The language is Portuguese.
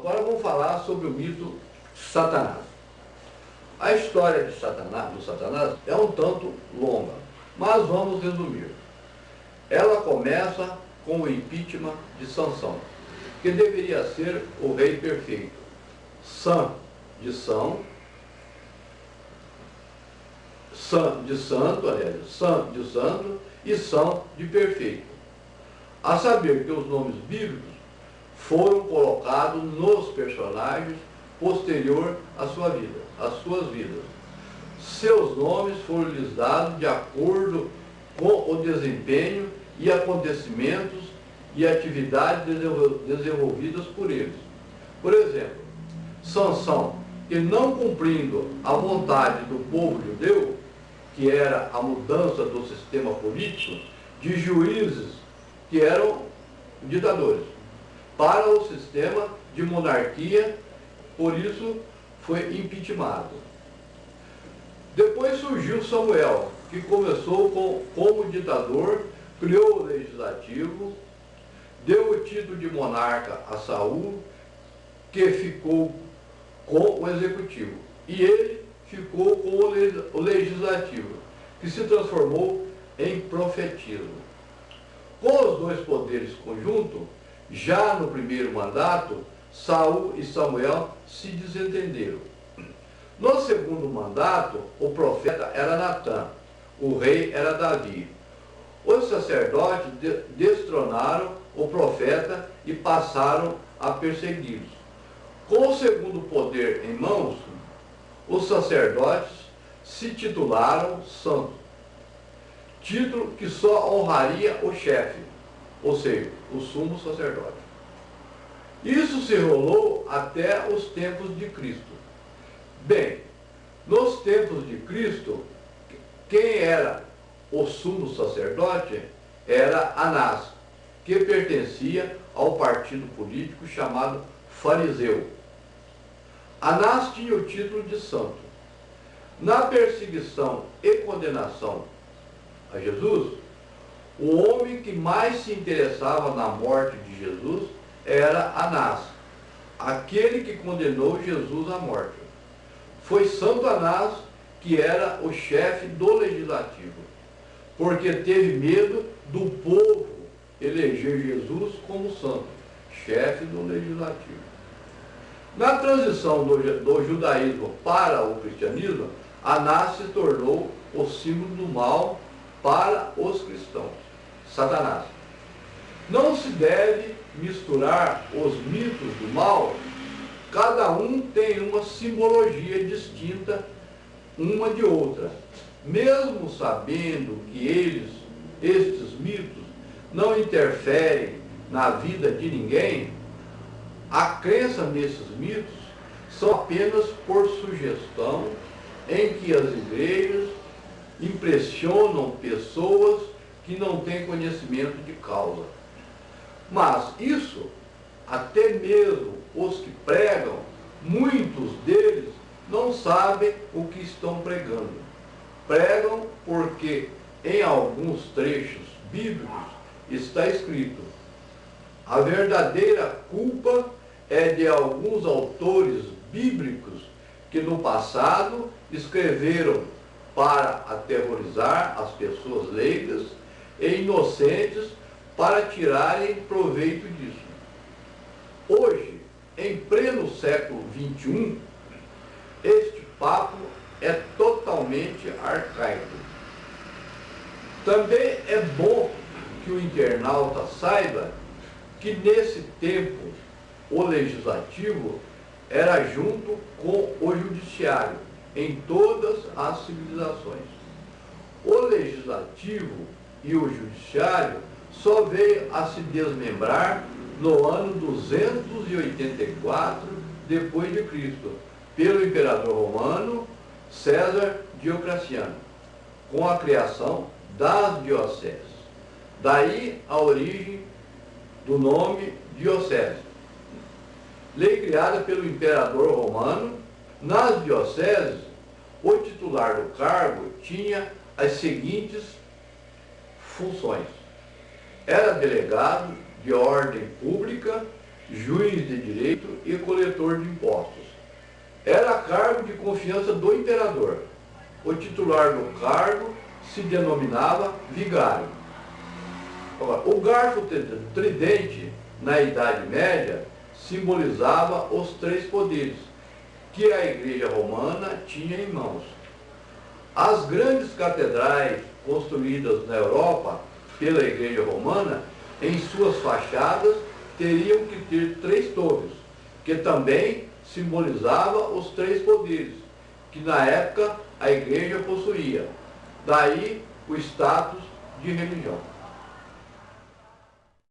agora vamos falar sobre o mito Satanás. A história de Satanás, do Satanás é um tanto longa, mas vamos resumir. Ela começa com o impeachment de Sansão, que deveria ser o rei perfeito. San de São, San de santo, aliás, San de santo e São de perfeito. A saber que os nomes bíblicos foram colocados nos personagens posterior à sua vida, às suas vidas. Seus nomes foram-lhes dados de acordo com o desempenho e acontecimentos e atividades desenvolvidas por eles. Por exemplo, Sansão, que não cumprindo a vontade do povo judeu, que era a mudança do sistema político, de juízes que eram ditadores, para o sistema de monarquia, por isso foi impeachmentado. Depois surgiu Samuel, que começou como ditador, criou o legislativo, deu o título de monarca a Saul, que ficou com o executivo, e ele ficou com o legislativo, que se transformou em profetismo. Com os dois poderes conjuntos, já no primeiro mandato, Saul e Samuel se desentenderam. No segundo mandato, o profeta era Natã, o rei era Davi. Os sacerdotes destronaram o profeta e passaram a persegui-los. Com o segundo poder em mãos, os sacerdotes se titularam santos, título que só honraria o chefe, ou seja, o sumo sacerdote. Isso se rolou até os tempos de Cristo. Bem, nos tempos de Cristo, quem era o sumo sacerdote era Anás, que pertencia ao partido político chamado fariseu. Anás tinha o título de santo. Na perseguição e condenação a Jesus, o homem que mais se interessava na morte de Jesus era Anás, aquele que condenou Jesus à morte. Foi Santo Anás que era o chefe do legislativo, porque teve medo do povo eleger Jesus como santo, chefe do legislativo. Na transição do judaísmo para o cristianismo, Anás se tornou o símbolo do mal para os cristãos, Satanás. Não se deve misturar os mitos do mal, cada um tem uma simbologia distinta uma de outra. Mesmo sabendo que estes mitos não interferem na vida de ninguém, a crença nesses mitos são apenas por sugestão em que as igrejas impressionam pessoas que não têm conhecimento de causa. Mas isso, até mesmo os que pregam, muitos deles não sabem o que estão pregando. Pregam porque em alguns trechos bíblicos está escrito: a verdadeira culpa é de alguns autores bíblicos que no passado escreveram para aterrorizar as pessoas leigas e inocentes para tirarem proveito disso. Hoje, em pleno século XXI, este papo é totalmente arcaico. Também é bom que o internauta saiba que nesse tempo o legislativo era junto com o judiciário em todas as civilizações. O legislativo e o judiciário só veio a se desmembrar no ano 284 depois de Cristo, pelo imperador romano César Diocleciano, com a criação das dioceses. Daí a origem do nome diocese. Lei criada pelo imperador romano. Nas dioceses, o titular do cargo tinha as seguintes funções: era delegado de ordem pública juiz de direito e coletor de impostos. Era cargo de confiança do imperador. O titular do cargo se denominava vigário. O garfo tridente, na Idade Média, simbolizava os três poderes que a Igreja Romana tinha em mãos. As grandes catedrais construídas na Europa pela Igreja Romana, em suas fachadas, teriam que ter três torres, que também simbolizava os três poderes, que na época a Igreja possuía. Daí o status de religião.